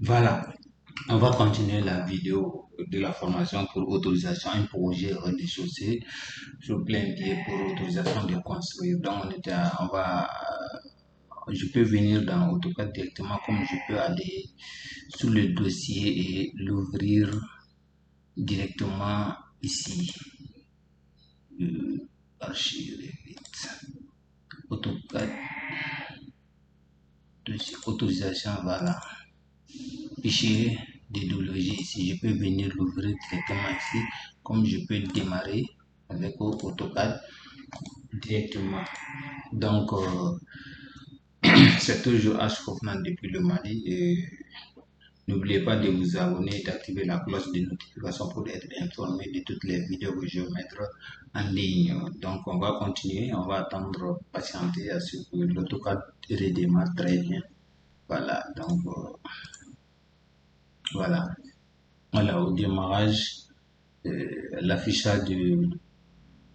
Voilà, on va continuer la vidéo de la formation pour autorisation un projet rez-de-chaussée sur plein pied pour autorisation de construire. Donc, je peux venir dans AutoCAD directement comme je peux aller sur le dossier et l'ouvrir directement ici. Archive vite. AutoCAD, dossier, autorisation, voilà. Fichier d'idéologie ici, je peux venir l'ouvrir directement ici, comme je peux démarrer avec AutoCAD directement. Donc, c'est toujours H. Hoffman depuis le Mali et n'oubliez pas de vous abonner et d'activer la cloche de notification pour être informé de toutes les vidéos que je vais mettre en ligne. Donc, on va continuer, on va attendre, patienter à ce que l'AutoCAD redémarre très bien. Voilà, donc, voilà. Voilà, au démarrage, l'affichage de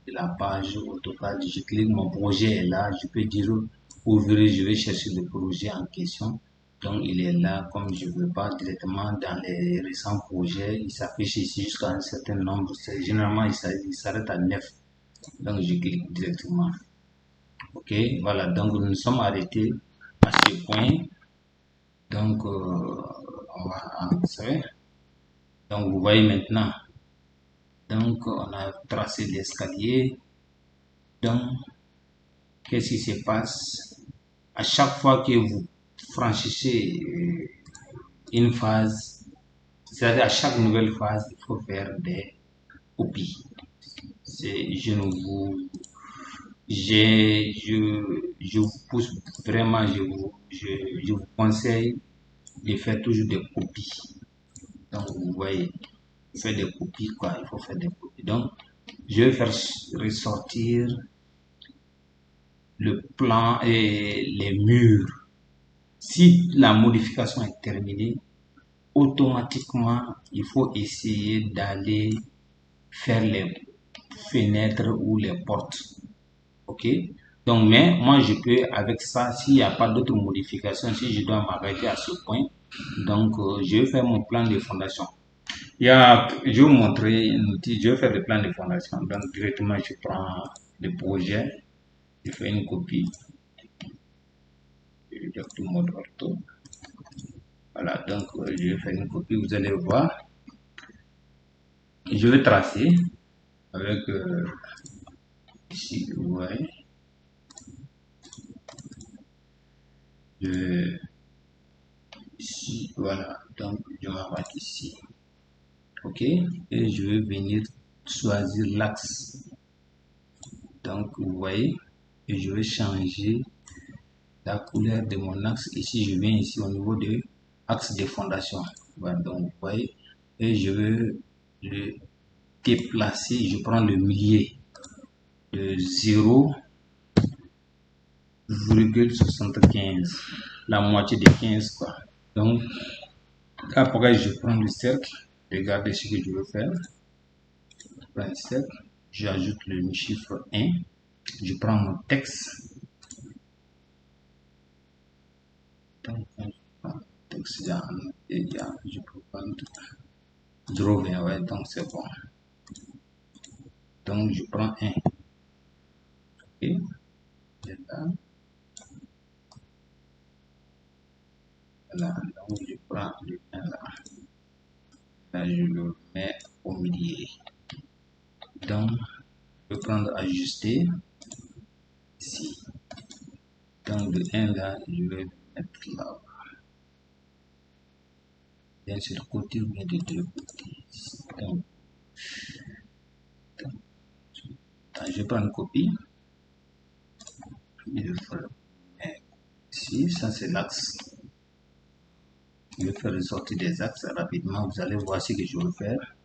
la page AutoCAD, je clique, mon projet est là, je peux dire ouvrir, je vais chercher le projet en question. Donc il est là, comme je ne veux pas directement dans les récents projets, il s'affiche ici jusqu'à un certain nombre, généralement il s'arrête à 9. Donc je clique directement. Ok, voilà, donc nous nous sommes arrêtés à ce point. Donc on va avancer. Donc vous voyez maintenant, donc on a tracé l'escalier. Donc qu'est-ce qui se passe? À chaque fois que vous franchissez une phase, c'est-à-dire à chaque nouvelle phase, il faut faire des copies. Je ne vous, je vous pousse vraiment, je vous conseille de faire toujours des copies. Donc, vous voyez, faire des copies, quoi, il faut faire des copies. Donc, je vais faire ressortir le plan et les murs. Si la modification est terminée, automatiquement, il faut essayer d'aller faire les fenêtres ou les portes. Ok? Donc, mais moi, je peux, avec ça, s'il n'y a pas d'autres modifications, si je dois m'arrêter à ce point, donc, je vais faire mon plan de fondation. Je vais vous montrer un outil, je vais faire le plan de fondation. Donc, directement, je prends le projet, je fais une copie, je vais tout mode ortho. Voilà, donc, je vais faire une copie, vous allez voir. Je vais tracer avec ici, vous voyez, ici, voilà, donc je m'arrête ici, ok, et je vais venir choisir l'axe, donc vous voyez, et je vais changer la couleur de mon axe. Ici, je viens ici au niveau de axe de fondation, voilà, donc vous voyez, et je vais le déplacer, je prends le milieu de 0,75, la moitié de 15 quoi. Donc après je prends le cercle, regardez ce que je veux faire. Je prends le cercle, j'ajoute le chiffre 1, je prends mon texte. Donc texte, je peux prendre 0,20, ouais, donc c'est bon. Donc je prends 1. Ok, là. Voilà, donc je prends le 1 là. Là, je le mets au milieu. Donc, je vais prendre ajuster ici. Donc, le 1 là, je vais mettre là. Bien sur le côté ou bien des deux côtés. Donc, je prends une copie. Je vais faire ici, ça c'est l'axe. Je vais faire ressortir des axes rapidement. Vous allez voir ce que je veux faire.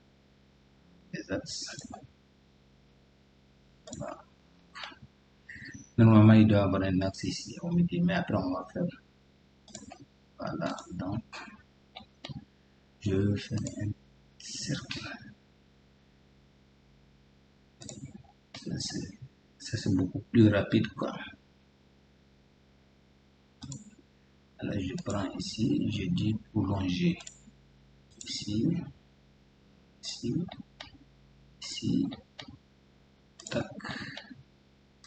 Les axes. Voilà. Normalement, il doit y avoir un axe ici au milieu, mais après, on va faire. Voilà, donc, je vais faire un cercle. Ça, c'est beaucoup plus rapide, quoi. Alors, je prends ici, je dis prolonger. Ici, ici, ici, tac,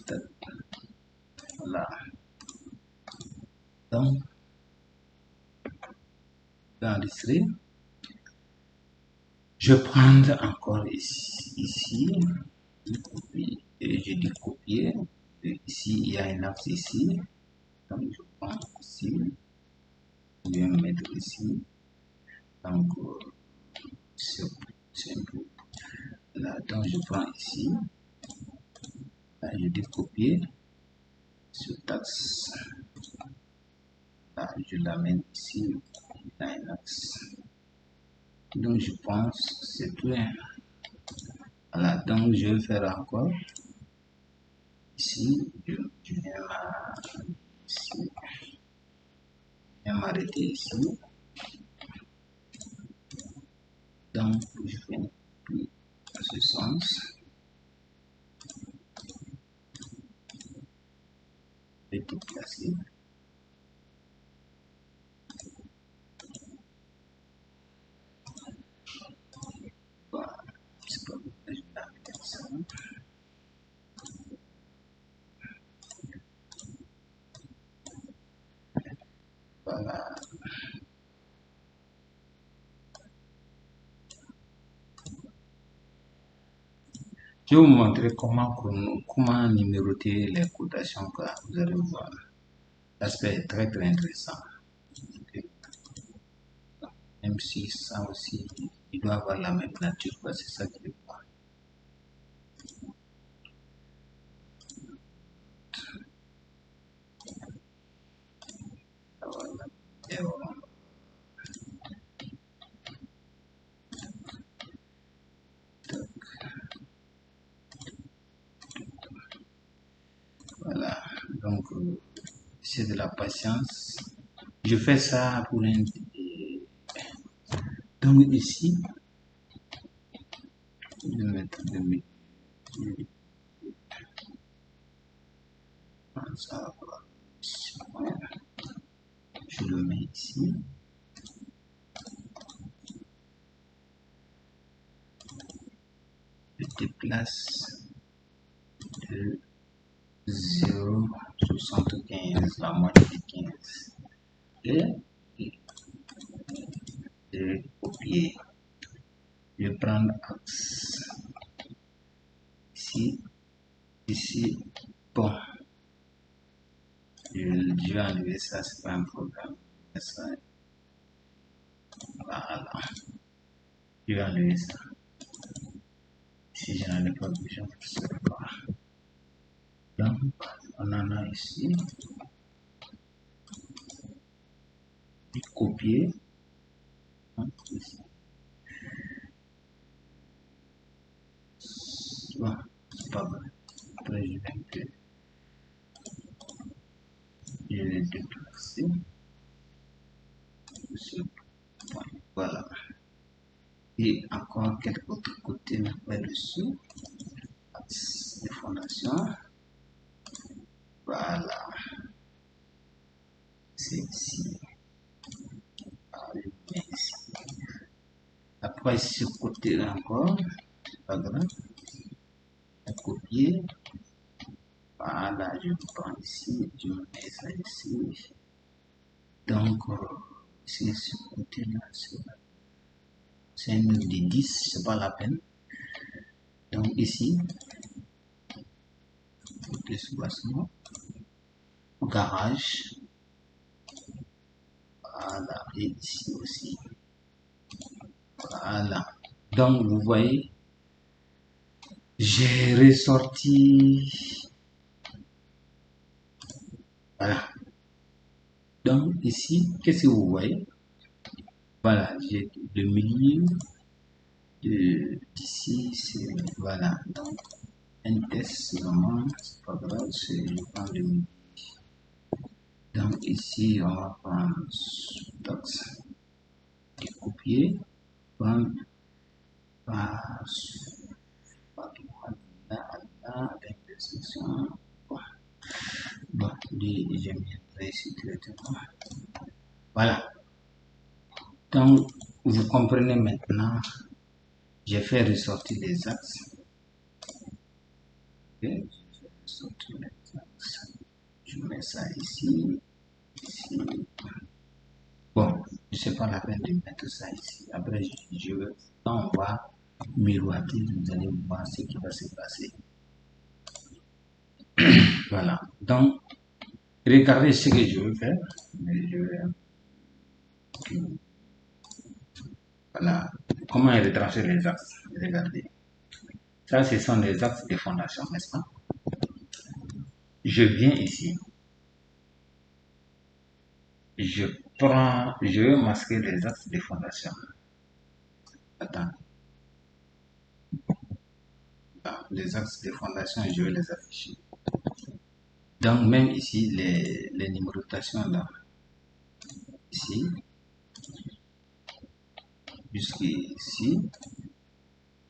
tac, voilà. Donc, enregistrer. Je prends encore ici, et je dis copier. Et ici, il y a un axe ici. Donc, je prends ici, je vais me mettre ici. Donc, c'est un peu là. Donc, je prends ici. Là, je dis copier. Ce taxe. Là, je l'amène ici. Il y a un axe. Donc, je pense c'est tout. Voilà, donc je vais faire encore. Ici, je vais m'arrêter ici. Donc, je fais plus dans ce sens. Je vais déplacer. Voilà, c'est pas bon, je vais mettre ça. Voilà. Je vais vous montrer comment numéroter les cotations que vous allez voir. L'aspect est très intéressant. Okay. Même si ça aussi, il doit avoir la même nature, c'est ça qui est pas. Voilà. Et voilà. Voilà. Donc, c'est de la patience. Je fais ça pour un. Donc, ici, je vais mettre ça. Je le mets ici. Je déplace de 0,75, la moitié de 15. Et je vais copier. Je vais prendre axe. Ici, bon. Je vais enlever ça, c'est pas un problème. Ça, voilà. Je vais enlever ça. Si je n'en ai pas besoin, je ne sais pas. Donc, on en a ici. Copier. Ici. Bon, c'est pas vrai. Après, je vais déplacer. Voilà. Et encore quelques autres côtés là-dessus. Les fondations. Voilà. C'est ici. Après, ce côté-là encore. C'est pas grave. Copier. Voilà, je prends ici, je mets ça ici. Donc, c'est ce côté-là, c'est un mur de 10, c'est pas la peine. Donc, ici, côté soubassement, garage. Voilà, et ici aussi. Voilà. Donc, vous voyez, j'ai ressorti. Voilà. Donc, ici, qu'est-ce que vous voyez? Voilà, j'ai le milieu d'ici, c'est. Voilà. Donc, un test, vraiment, c'est pas grave, je prends le milieu. Donc, ici, on va prendre taxe et copier, prendre par avec bon, je viendrai ici directement. Voilà. Donc, vous comprenez maintenant, j'ai fait ressortir les axes. Okay. Ressortir les axes. Je mets ça ici, ici. Bon, je sais pas la peine de mettre ça ici. Après, quand on va miroiter, vous allez voir ce qui va se passer. Voilà. Donc, regardez ce que je veux faire. Voilà. Comment retrancher les axes? Regardez. Ça, ce sont les axes de fondation, n'est-ce pas? Je viens ici. Je veux masquer les axes de fondation. Attends. Les axes de fondation, je vais les afficher. Donc, même ici, les numérotations là, ici, jusqu'ici,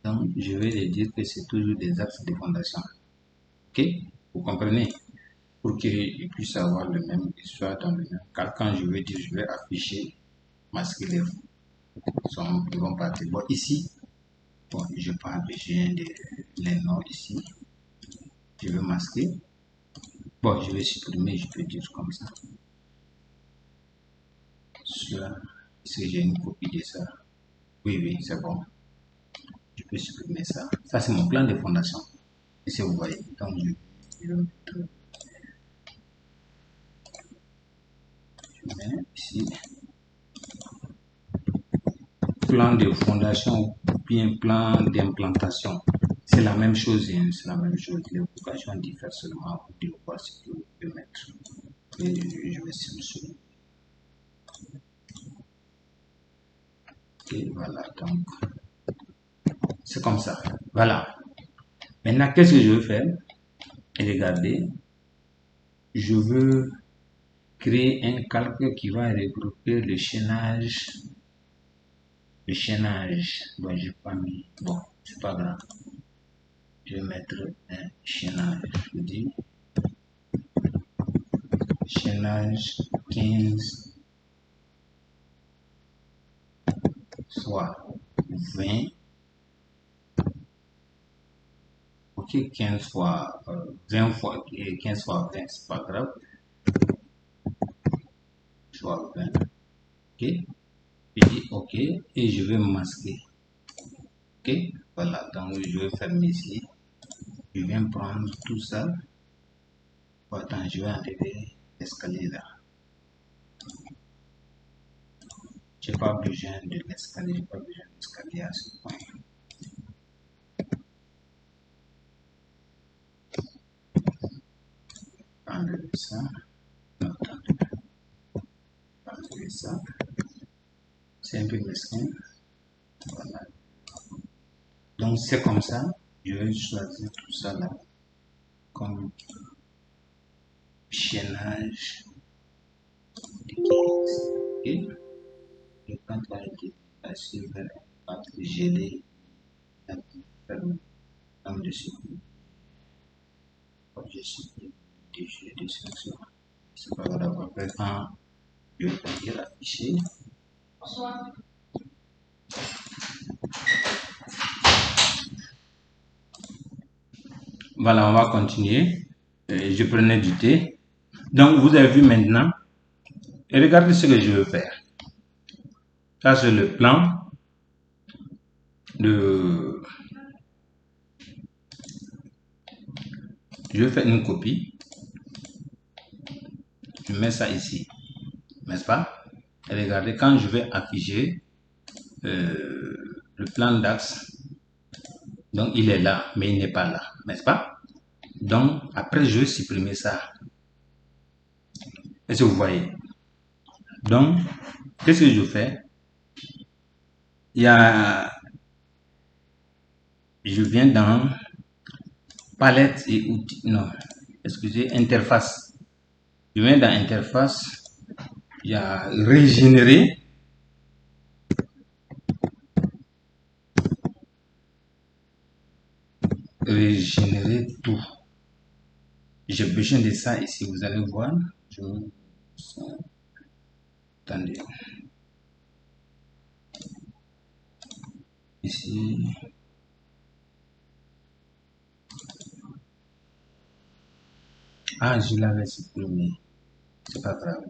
donc je vais les dire que c'est toujours des axes de fondation. Ok? Vous comprenez? Pour qu'ils puissent avoir le même, soit dans le même cas. Quand je veux dire, je vais afficher, masquer ils vont partir. Bon, ici, bon, je parle les noms ici. Je vais masquer. Bon, je vais supprimer, je peux dire comme ça. Est-ce que j'ai une copie de ça? Oui, oui, c'est bon. Je peux supprimer ça. Ça, c'est mon plan de fondation. Et si vous voyez, donc je mets ici plan de fondation ou bien plan d'implantation. C'est la même chose, hein, c'est la même chose. Les occasions diffèrent seulement de voir ce que vous pouvez mettre. Et je vais sélectionner. Et voilà, donc c'est comme ça. Voilà. Maintenant, qu'est-ce que je veux faire? Regardez, je veux créer un calque qui va regrouper le chaînage. Le chaînage, bon, j'ai pas mis, bon, c'est pas grave. Je vais mettre un chaînage. Je dis chaînage 15 soit 20. Ok, 15 fois 20 fois 15 fois 20, c'est pas grave. Soit 20. Ok. Je dis OK et je vais masquer. Ok. Voilà, donc je vais fermer ici. Je viens prendre tout ça. Attends, je vais enlever l'escalier là. J'ai pas besoin de l'escalier, j'ai pas besoin de l'escalier à ce point. Enlever ça. Enlever ça. C'est un peu mesquin. Voilà. Donc c'est comme ça. Je vais choisir tout ça là comme chaînage de 15. Et je prends la dépassée vers un cadre gelé fermé comme dessus. Je supprime des sections. C'est pas grave. Après quand je vais dire afficher. Voilà, on va continuer. Je prenais du thé. Donc, vous avez vu maintenant. Et regardez ce que je veux faire. Ça, c'est le plan de... Je vais faire une copie. Je mets ça ici. N'est-ce pas? Et regardez, quand je vais afficher le plan d'axe, donc il est là, mais il n'est pas là. N'est-ce pas? Donc, après, je vais supprimer ça. Est-ce que vous voyez? Donc, qu'est-ce que je fais? Il y a... Je viens dans palette et outils. Non, excusez, interface. Je viens dans interface. Il y a régénérer. Régénérer tout. J'ai besoin de ça ici. Vous allez voir. Attendez. Ici. Ah, je l'avais supprimé. C'est pas grave.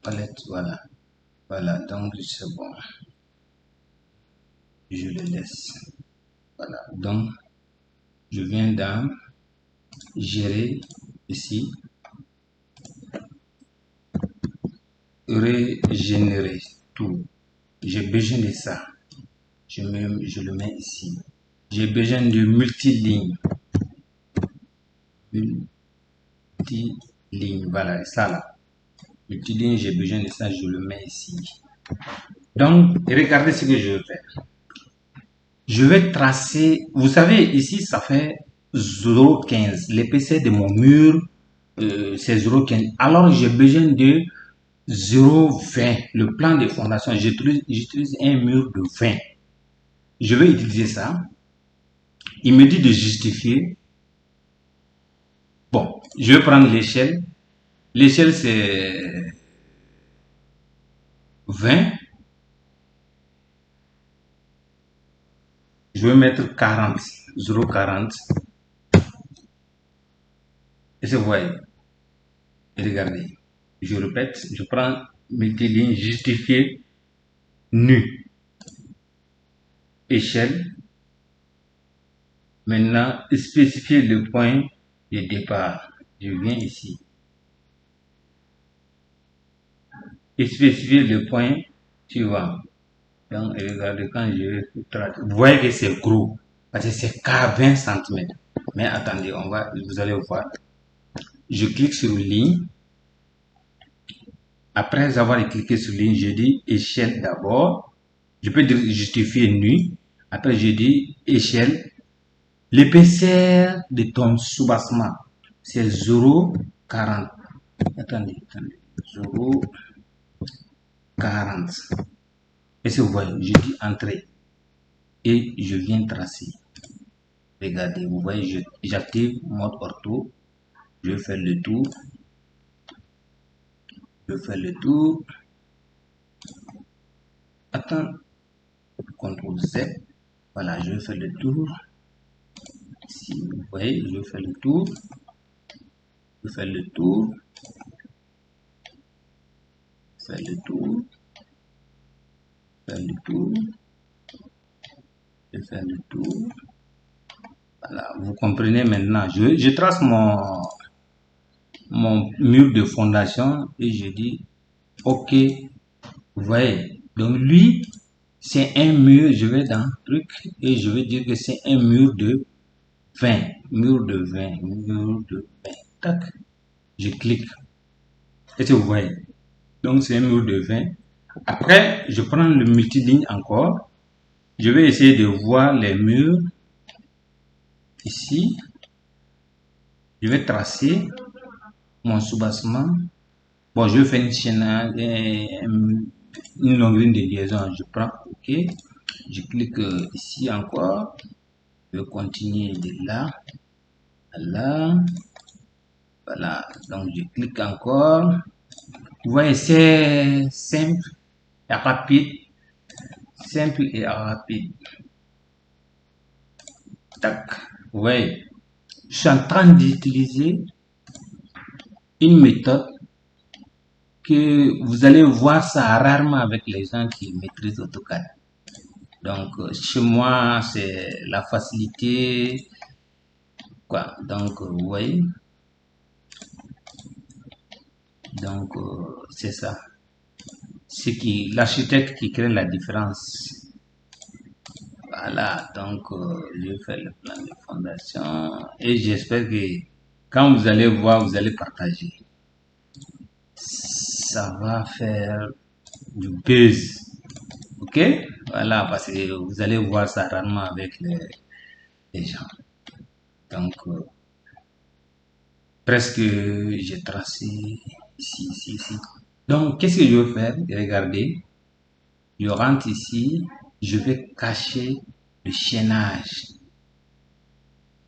Palette, voilà. Voilà, donc c'est bon. Je le laisse. Voilà, donc je viens dans gérer ici, régénérer tout. J'ai besoin de ça. Je le mets ici. J'ai besoin de multiligne. Multiligne, voilà, ça là. Multiligne, j'ai besoin de ça, je le mets ici. Donc, regardez ce que je vais faire. Je vais tracer, vous savez, ici, ça fait 0,15. L'épaisseur de mon mur, c'est 0,15. Alors, j'ai besoin de 0,20. Le plan de fondation, j'utilise un mur de 20. Je vais utiliser ça. Il me dit de justifier. Bon, je vais prendre l'échelle. L'échelle, c'est 20. Je vais mettre 40. 0,40. Et c'est vous voyez. Regardez. Je répète, je prends multiligne, justifier, nu, échelle. Maintenant, spécifier le point de départ. Je viens ici. Et spécifier le point suivant. Donc, regardez, quand je trace, vous voyez que c'est gros. Parce que c'est qu'à 20 cm. Mais attendez, vous allez voir. Je clique sur ligne. Après avoir cliqué sur ligne, je dis échelle d'abord. Je peux justifier nu. Après, je dis échelle. L'épaisseur de ton soubassement, c'est 0,40. Attendez. 0,40. Et si vous voyez, je dis entrée. Et je viens tracer. Regardez, vous voyez, j'active mode ortho. Je fais le tour. Attends. CTRL Z. Voilà, je fais le tour. Si vous voyez, je fais le tour. Je fais le tour. Voilà, vous comprenez maintenant. Je trace mon mur de fondation et je dis OK. Vous voyez, donc lui, c'est un mur. Je vais dans truc et je vais dire que c'est un mur de 20. Mur de 20. Tac. Je clique. Et vous voyez. Donc c'est un mur de 20. Après, je prends le multiligne encore. Je vais essayer de voir les murs. Ici, je vais tracer mon soubassement. Bon, je vais faire une chaîne, une longue ligne de liaison. Je prends OK. Je clique ici encore. Je continue de là à là. Voilà. Donc, je clique encore. Vous voyez, c'est simple et rapide. Simple et rapide. Tac. Vous voyez, je suis en train d'utiliser une méthode que vous allez voir ça rarement avec les gens qui maîtrisent AutoCAD. Donc, chez moi, c'est la facilité. Quoi. Donc, vous voyez. Donc, c'est ça. C'est l'architecte qui crée la différence. Voilà, donc je fais le plan de fondation et j'espère que quand vous allez voir, vous allez partager. Ça va faire du buzz. Ok? Voilà, parce que vous allez voir ça rarement avec les gens. Donc, presque j'ai tracé ici. Donc, qu'est-ce que je veux faire? Regardez, je rentre ici, je vais cacher le chaînage.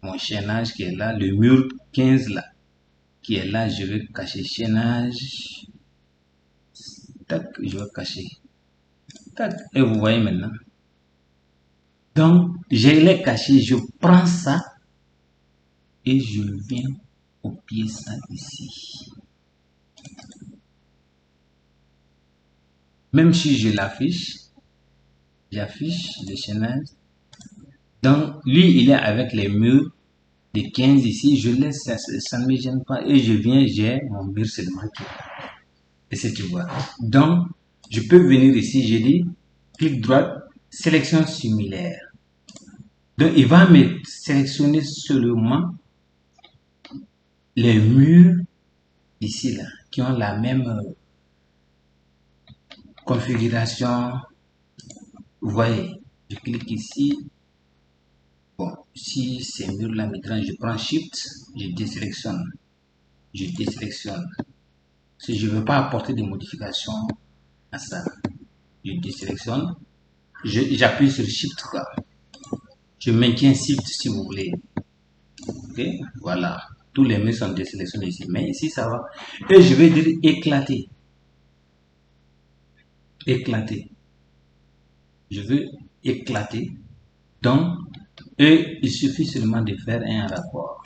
Mon chaînage qui est là, le mur 15 là, qui est là, je vais cacher chaînage. Tac, je vais cacher. Tac, et vous voyez maintenant. Donc, je l'ai caché, je prends ça et je viens copier ça ici. Même si je l'affiche, j'affiche le chaînage. Donc, lui, il est avec les murs de 15 ici. Je laisse ça ne me gêne pas. Et je viens, j'ai mon mur seulement qui est là. Et c'est tu vois. Donc, je peux venir ici, je dis, clic droit, sélection similaire. Donc, il va me sélectionner seulement les murs ici, là, qui ont la même configuration. Vous voyez, je clique ici. Bon, si ces murs-là, maintenant, je prends Shift, je désélectionne. Je désélectionne. Si je ne veux pas apporter des modifications à ça, je désélectionne. J'appuie sur Shift. Je maintiens Shift si vous voulez. Ok, voilà. Tous les murs sont désélectionnés ici. Mais ici, ça va. Et je vais dire éclater. Éclater. Je veux éclater. Donc, et il suffit seulement de faire un rapport.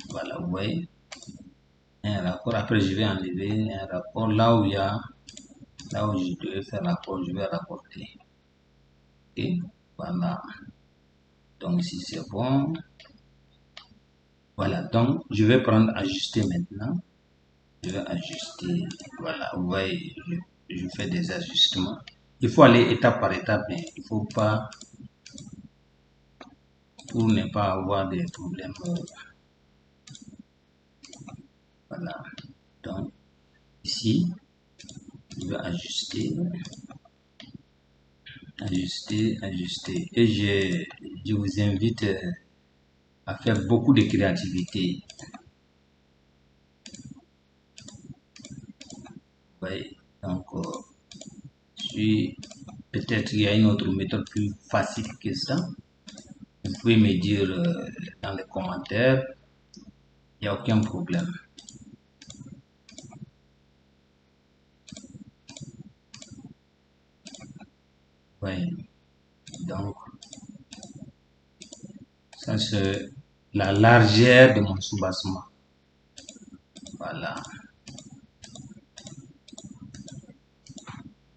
Voilà, vous voyez. Un rapport. Après, je vais enlever un rapport là où il y a, là où je devais faire rapport, je vais rapporter. Ok, voilà. Donc ici c'est bon. Voilà, donc je vais prendre ajuster maintenant. Je vais ajuster. Voilà, vous voyez, je fais des ajustements. Il faut aller étape par étape, mais il ne faut pas, pour ne pas avoir des problèmes. Voilà, donc ici, je vais ajuster, ajuster, ajuster. Et je vous invite à faire beaucoup de créativité. Vous voyez, donc, peut-être qu'il y a une autre méthode plus facile que ça. Vous pouvez me dire dans les commentaires, il n'y a aucun problème. Oui, donc ça c'est la largeur de mon soubassement. Voilà.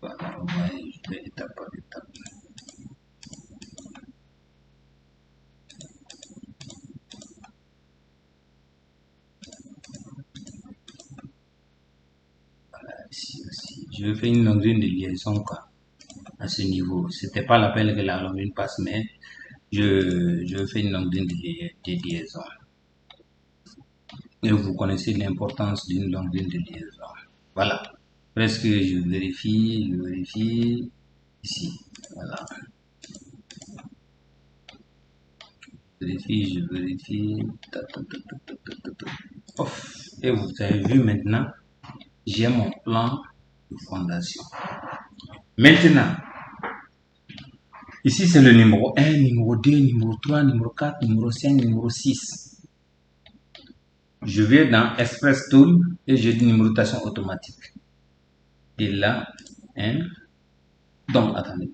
Voilà, vous voyez, je vais étape par étape. Voilà, ici aussi. Je vais faire une longueur de liaison quoi, à ce niveau. C'était pas la peine que la longueur passe, mais je fais une longueur de liaison. Et vous connaissez l'importance d'une longueur de liaison. Voilà. Presque je vérifie ici. Voilà. Je vérifie. Ouf. Et vous avez vu maintenant, j'ai mon plan de fondation. Maintenant, ici c'est le numéro 1, numéro 2, numéro 3, numéro 4, numéro 5, numéro 6. Je vais dans Express Tool et je dis numérotation automatique. Et là, 1. Donc, attendez.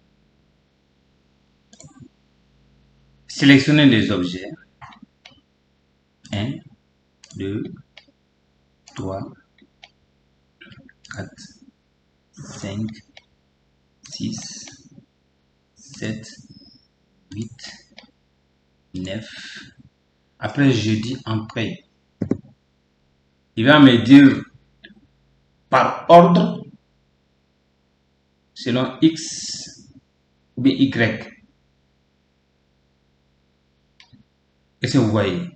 Sélectionnez les objets. 1, 2, 3, 4, 5, 6, 7, 8, 9. Après, je dis entrée. Il va me dire par ordre, selon X ou bien Y. Est-ce que vous voyez?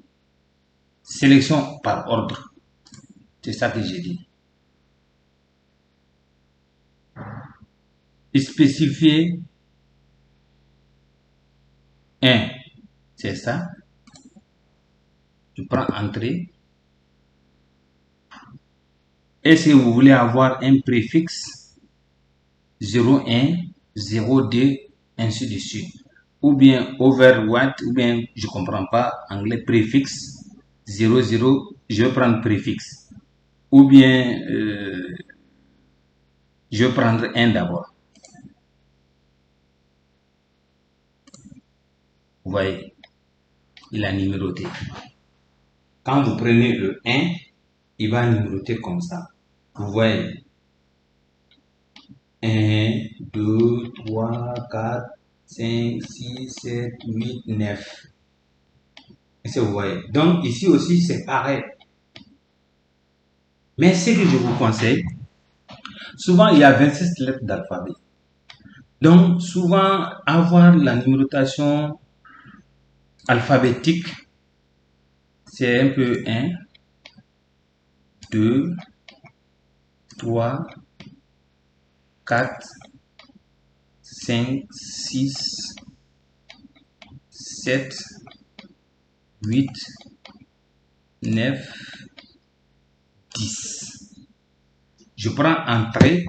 Sélection par ordre. C'est ça que j'ai dit. Spécifier 1. C'est ça. Je prends entrée. Et si vous voulez avoir un préfixe 01, 02, ainsi de suite. Ou bien overwrite, ou bien je comprends pas anglais préfixe 00, je vais prendre préfixe. Ou bien Je vais prendre un d'abord. Vous voyez, il a numéroté. Quand vous prenez le 1, il va numéroter comme ça. Vous voyez, 1, 2, 3, 4, 5, 6, 7, 8, 9. Est-ce que vous voyez? Donc ici aussi, c'est pareil. Mais ce que je vous conseille, souvent il y a 26 lettres d'alphabet. Donc souvent, avoir la numérotation alphabétique, c'est un peu 1, 2, 3, 4, 5, 6, 7, 8, 9, 10. Je prends entrée.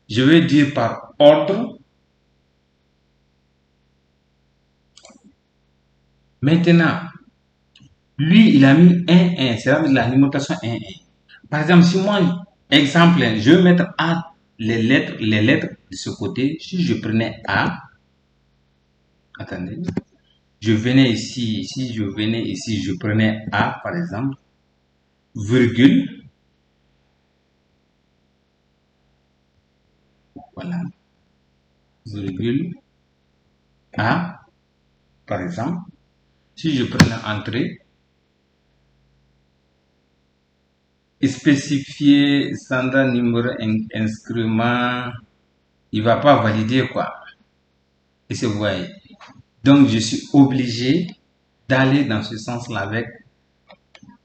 Je vais dire par ordre. Maintenant, lui, il a mis 1, 1. C'est la numérotation 1, 1. Par exemple, si moi, exemple, je vais mettre A, les lettres de ce côté. Si je prenais A, attendez, je venais ici, si je venais ici, je prenais A, par exemple, virgule, voilà, virgule, A, par exemple. Si je prenais entrée, spécifier standard numéro inscriment, il va pas valider quoi. Et c'est vous voyez. Donc je suis obligé d'aller dans ce sens-là avec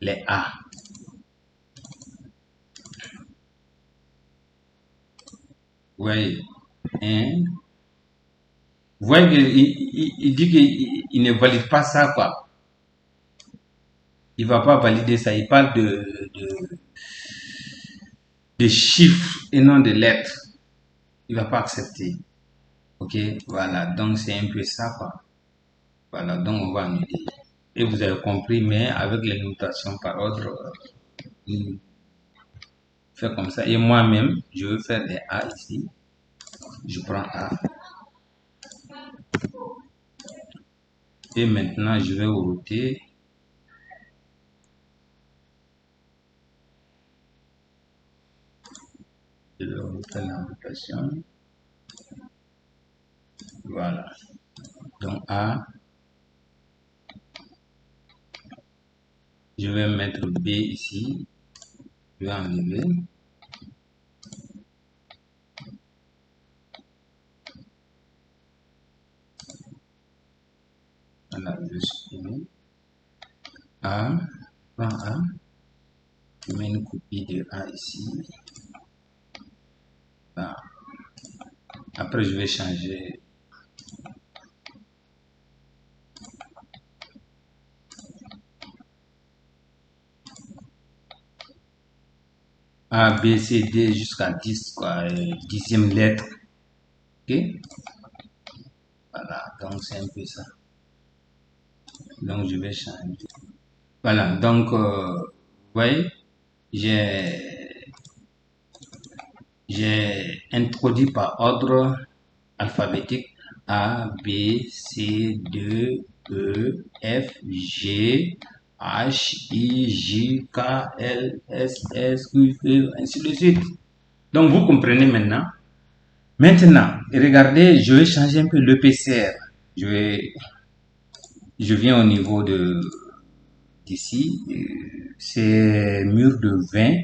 les A. Vous voyez, vous voyez qu'il dit qu'il ne valide pas ça quoi. Il va pas valider ça. Il parle de chiffres et non de lettres. Il va pas accepter. Ok, voilà. Donc c'est un peu ça quoi. Voilà, donc on va annuler. Et vous avez compris, mais avec les notations par ordre, fait comme ça. Et moi-même, je veux faire des A ici. Je prends A. Et maintenant, je vais router. Je vais router la rotation. Voilà. Donc A. Je vais mettre B ici. Je vais enlever. Voilà, je supprime. A. Prends A. Je mets une copie de A ici. Voilà. Après, je vais changer. A, B, C, D jusqu'à 10, quoi, dixième lettre. Ok? Voilà, donc c'est un peu ça. Donc je vais changer. Voilà, donc, vous voyez, j'ai introduit par ordre alphabétique A, B, C, D, E, F, G, H, I, J, K, L, S, S, Q, V, ainsi de suite. Donc vous comprenez maintenant. Maintenant, regardez, je vais changer un peu l'EPCR. Je viens au niveau de d'ici, c'est mur de 20.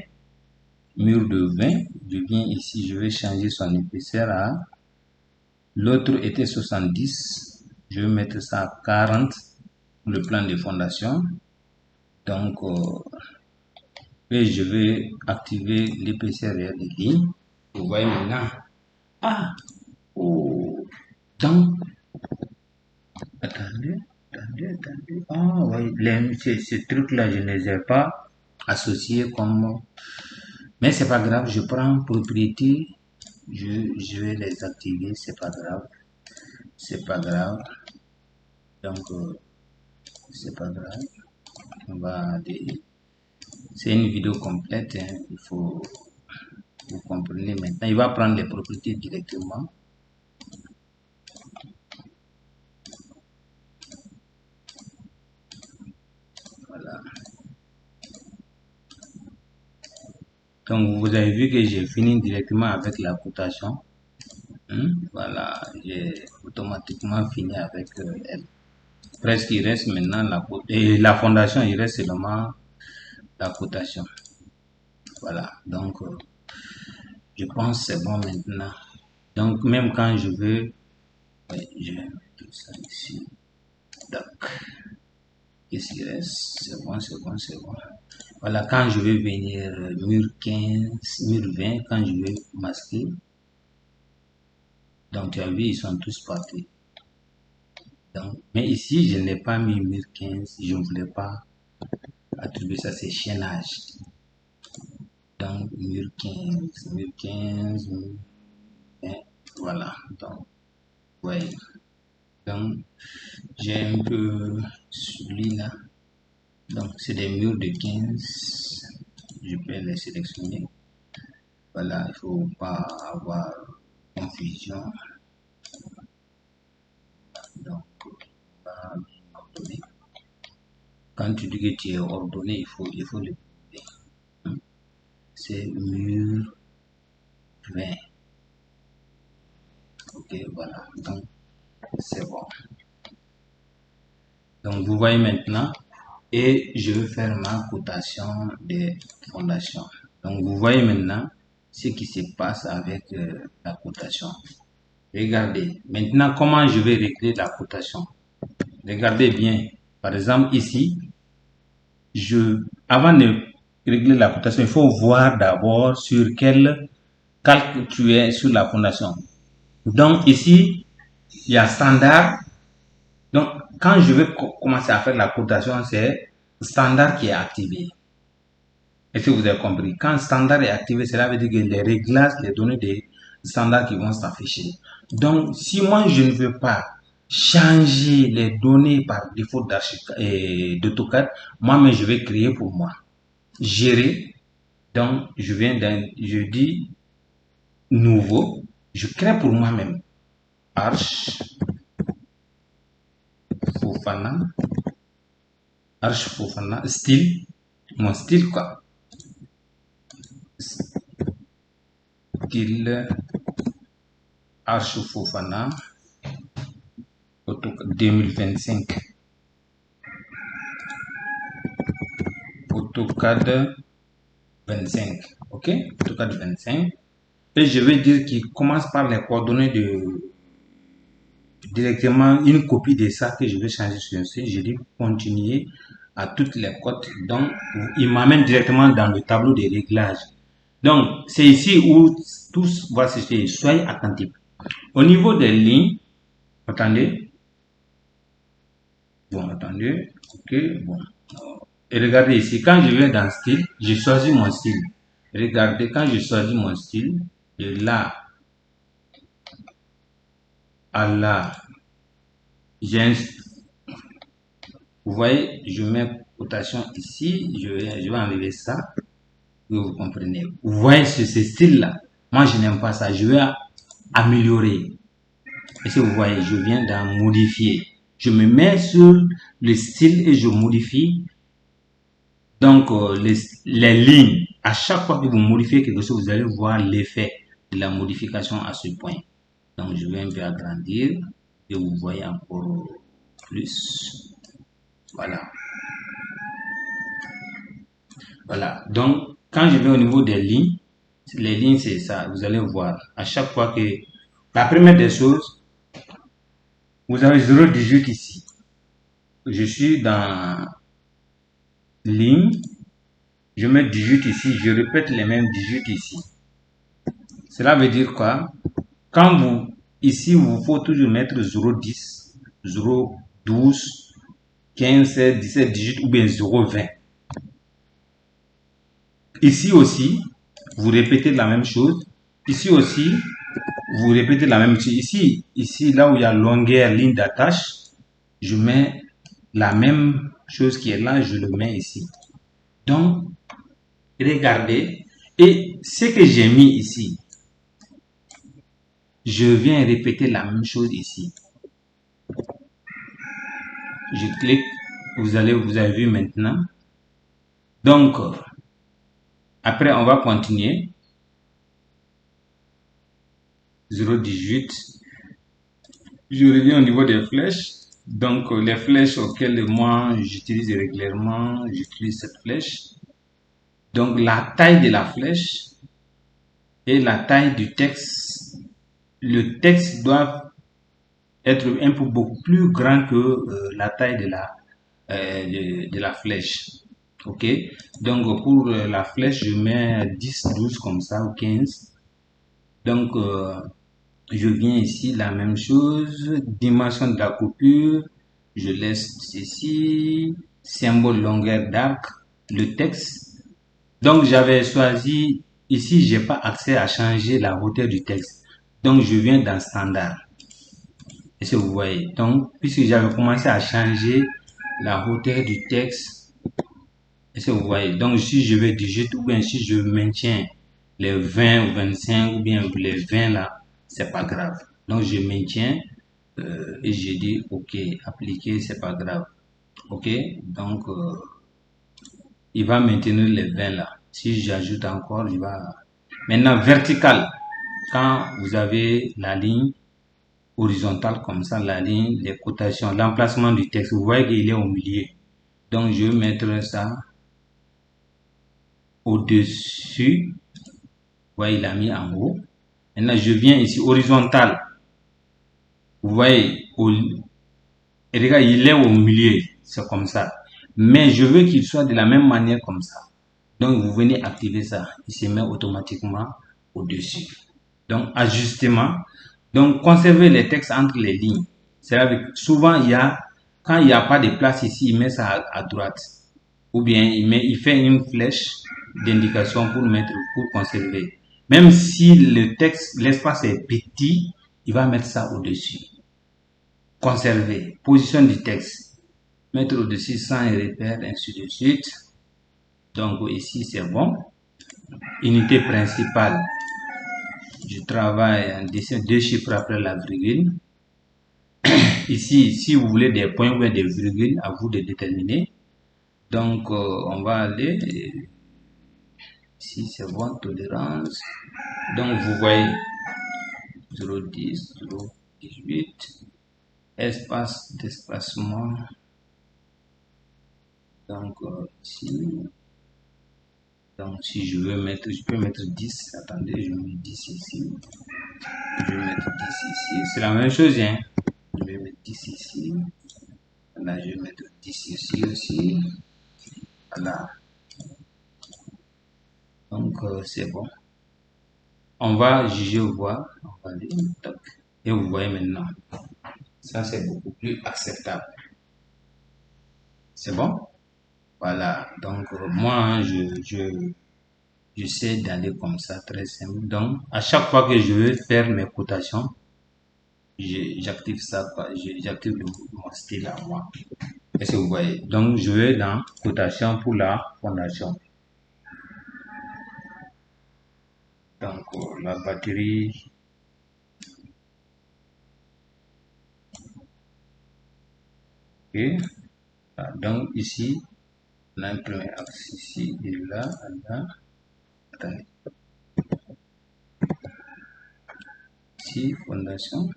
Mur de 20. Je viens ici, je vais changer son épaisseur à. L'autre était 70. Je vais mettre ça à 40 pour le plan de fondation. Donc, et je vais activer l'épaisseur des lignes. Vous voyez maintenant. Ah! Oh! Donc, attendez. Ah oui, ces trucs-là, je ne les ai pas associés comme. Mais c'est pas grave, je prends propriété, je vais les activer, c'est pas grave. C'est pas grave. Donc, c'est pas grave. On va aller. C'est une vidéo complète, hein, il faut. Vous comprenez maintenant. Il va prendre les propriétés directement. Voilà. Donc, vous avez vu que j'ai fini directement avec la cotation. Voilà, j'ai automatiquement fini avec elle. Presque, il reste maintenant la fondation, il reste seulement la cotation. Voilà, donc je pense que c'est bon maintenant. Donc, même quand je veux, je vais mettre ça ici. Qu'est-ce qui reste? C'est bon, c'est bon, c'est bon. Voilà, quand je vais venir mur 15, mur 20, quand je vais masquer, donc tu as vu, ils sont tous partis. Donc, mais ici, je n'ai pas mis mur 15, je ne voulais pas attribuer ça, c'est chaînage. Donc, mur 15, mur 15, mur 20, voilà. Donc, ouais. Donc, j'ai un peu celui-là. Donc, c'est des murs de 15. Je peux les sélectionner. Voilà, il ne faut pas avoir confusion. Donc, pas ordonné. Quand tu dis que tu es ordonné, il faut le dire. C'est mur 20. Ok, voilà. Donc, c'est bon. Donc, vous voyez maintenant, et je vais faire ma cotation des fondations. Donc, vous voyez maintenant ce qui se passe avec la cotation. Regardez, maintenant comment je vais régler la cotation. Regardez bien, par exemple ici, avant de régler la cotation, il faut voir d'abord sur quel calque tu es sur la fondation. Donc ici, il y a standard. Donc, quand je vais commencer à faire la cotation, c'est standard qui est activé. Est-ce que vous avez compris? Quand standard est activé, cela veut dire que les réglages, les données des standards qui vont s'afficher. Donc, si moi, je ne veux pas changer les données par défaut d'AutoCAD, moi-même, je vais créer pour moi. Gérer. Donc, je dis nouveau. Je crée pour moi-même. Arch Fofana. Arch Fofana. Style. Mon style, quoi. Style Arch Fofana. 2025. AutoCAD 25. Ok? AutoCAD 25. Et je vais dire qu'il commence par les coordonnées directement une copie de ça que je vais changer sur un site. Je dis continuer à toutes les cotes. Donc, il m'amène directement dans le tableau des réglages. Donc, c'est ici où tout va se faire. Soyez attentifs. Au niveau des lignes, attendez. Bon, attendez. Ok, bon. Et regardez ici, quand je vais dans style, je choisis mon style. Regardez, quand je choisis mon style, de là à là, vous voyez, je mets cotation ici, je vais enlever ça, que vous comprenez. Vous voyez ce style-là, moi je n'aime pas ça, je vais améliorer. Et si vous voyez, je viens d'en modifier. Je me mets sur le style et je modifie. Donc, les lignes, à chaque fois que vous modifiez quelque chose, vous allez voir l'effet de la modification à ce point. Donc, je vais un peu agrandir et vous voyez encore plus. Voilà. Voilà. Donc, quand je vais au niveau des lignes, les lignes, c'est ça. Vous allez voir. À chaque fois que... La première des choses, vous avez 0,18 ici. Je suis dans ligne. Je mets 18 ici. Je répète les mêmes 18 ici. Cela veut dire quoi? Quand ici, il faut toujours mettre 0,10, 0,12, 15, 16, 17, 18 ou bien 0,20. Ici aussi, vous répétez la même chose. Ici aussi, vous répétez la même chose. Ici, là où il y a longueur, ligne d'attache, je mets la même chose qui est là, je le mets ici. Donc, regardez, Et ce que j'ai mis ici, je viens répéter la même chose ici. Je clique, vous avez vu maintenant. Donc, après, on va continuer. 0,18. Je reviens au niveau des flèches. Donc, les flèches auxquelles moi j'utilise régulièrement, j'utilise cette flèche. Donc, la taille de la flèche et la taille du texte. Le texte doit être un peu beaucoup plus grand que la taille de la flèche. Ok, donc pour la flèche, je mets 10, 12 comme ça ou 15. Donc, je viens ici, la même chose, dimension de la coupure, je laisse ici, symbole longueur d'arc, le texte. Donc, j'avais choisi, ici, j'ai pas accès à changer la hauteur du texte. Donc, je viens dans standard. Est-ce que vous voyez? Donc, puisque j'avais commencé à changer la hauteur du texte, est-ce que vous voyez? Donc, si je vais digiter ou bien si je maintiens les 20 ou 25 ou bien les 20 là, c'est pas grave. Donc, je maintiens et je dis OK, appliquer, c'est pas grave. OK? Donc, il va maintenir les 20 là. Si j'ajoute encore, il va... Maintenant, vertical. Quand vous avez la ligne horizontale comme ça, la ligne, les cotations, l'emplacement du texte, vous voyez qu'il est au milieu. Donc, je vais mettre ça au-dessus. Vous voyez, il a mis en haut. Maintenant, je viens ici, horizontal. Vous voyez, et regarde, il est au milieu. C'est comme ça. Mais je veux qu'il soit de la même manière comme ça. Donc, vous venez activer ça. Il se met automatiquement au-dessus. Donc, ajustement. Donc, conserver les textes entre les lignes. C'est-à-dire que souvent, quand il n'y a pas de place ici, il met ça à droite. Ou bien, il fait une flèche d'indication pour conserver. Même si le texte, l'espace est petit, il va mettre ça au-dessus. Conserver. Position du texte. Mettre au-dessus sans repère, ainsi de suite. Donc, ici, c'est bon. Unité principale. Je travaille en dessin 2 chiffres après la virgule. Ici, si vous voulez des points ou des virgules, à vous de déterminer. Donc, on va aller. Ici, c'est bon, tolérance. Donc, vous voyez 0,10, 0,18. Espace d'espacement. Donc, ici. Donc, si je veux mettre, je peux mettre 10. Attendez, je mets 10 ici. Je vais mettre 10 ici. C'est la même chose, hein. Je vais mettre 10 ici. Là, je vais mettre 10 ici aussi. Voilà. Donc, c'est bon. On va juger, voir. On va aller, toc. Et vous voyez maintenant. Ça, c'est beaucoup plus acceptable. C'est bon? Voilà. Donc, moi, hein, j'essaie d'aller comme ça, très simple. Donc, à chaque fois que je veux faire mes cotations, j'active ça, j'active mon style à moi. Est-ce que vous voyez? Donc, je vais dans cotation pour la fondation. Donc, la batterie. Et donc, ici, on a un premier axe ici et là, là. Attendez. Ici, fondation.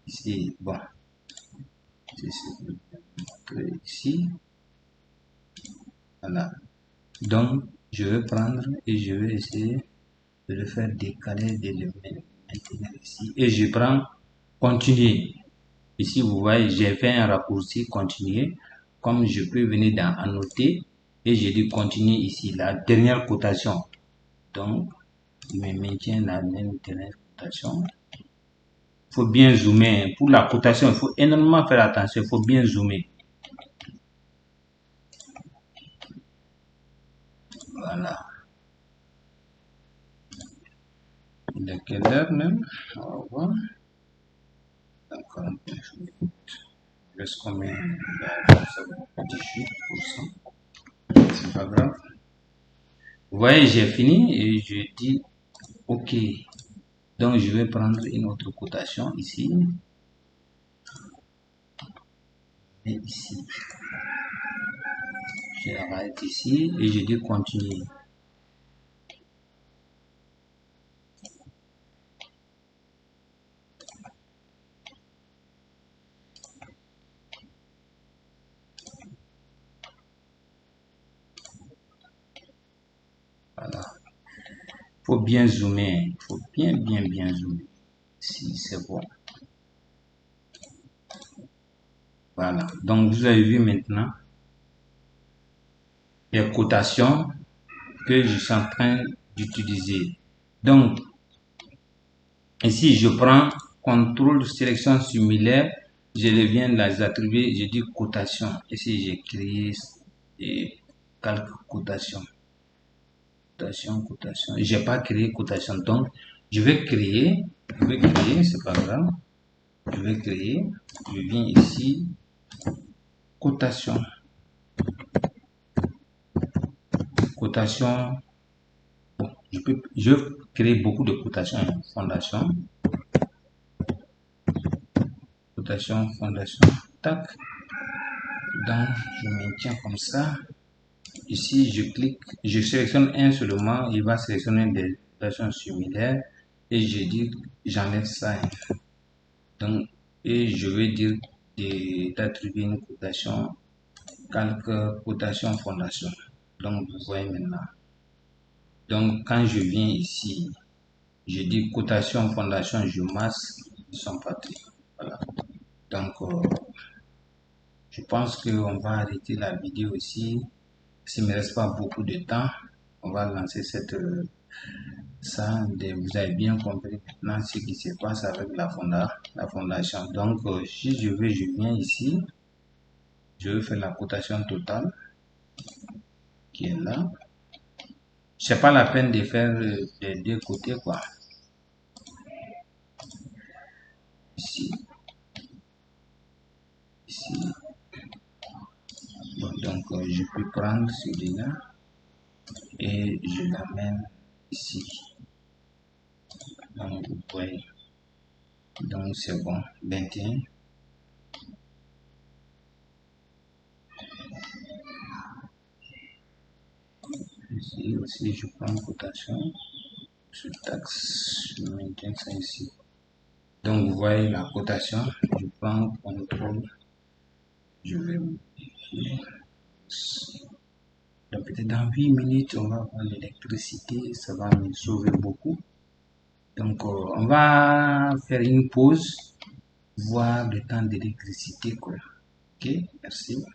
Ici, bon. Ici. Voilà. Donc, je vais prendre et je vais essayer de le faire décaler, de le maintenir ici. Et je prends continuer. Ici, vous voyez, j'ai fait un raccourci continuer. Comme je peux venir dans annoter et je dis continuer ici, la dernière cotation. Donc, il me maintient la même dernière cotation. Il faut bien zoomer. Pour la cotation, il faut énormément faire attention. Il faut bien zoomer. Voilà. Il est quelle heure même? On va voir. Encore un peu. Je laisse combien? 18%. C'est pas grave. Vous voyez, j'ai fini et je dis OK. Donc, je vais prendre une autre cotation ici. Et ici. Je l'arrête ici et je dis continuer. Voilà. Faut bien zoomer. Il faut bien zoomer. Si c'est bon. Voilà. Donc, vous avez vu maintenant les cotations que je suis en train d'utiliser. Donc, ici, je prends contrôle sélection similaire. Je viens de les attribuer. Je dis cotation. Ici, j'ai créé et calque cotation. Cotation. J'ai pas créé cotation. Donc, je vais créer, c'est pas grave. Je vais créer, je viens ici, cotation. Cotation, bon, je crée beaucoup de cotations. Fondation, cotation, fondation, tac. Donc, je maintiens comme ça. Ici, je clique, je sélectionne un seulement, il va sélectionner des cotations similaires et je dis, j'enlève ça. Donc, et je vais dire d'attribuer une cotation, calque, cotation, fondation. Donc, vous voyez maintenant. Donc, quand je viens ici, je dis cotation, fondation, je masque, ils sont partis. Voilà. Donc, je pense qu'on va arrêter la vidéo ici. S'il ne me reste pas beaucoup de temps, on va lancer cette ça. Vous avez bien compris maintenant ce qui se passe avec la fondation. Donc, si je viens ici, je vais faire la cotation totale qui est là. C'est pas la peine de faire des deux côtés, quoi. Ici. Ici. Bon, donc, je peux prendre celui-là et je l'amène ici. Donc, vous voyez. Donc, c'est bon. 21. Ici aussi, je prends cotation. Je taxe. Je maintiens ça ici. Donc, vous voyez la cotation. Je prends contrôle. Je vais modifier. Donc, peut-être dans 8 minutes, on va avoir l'électricité. Ça va me sauver beaucoup. Donc, on va faire une pause, voir le temps d'électricité, quoi. Ok, merci.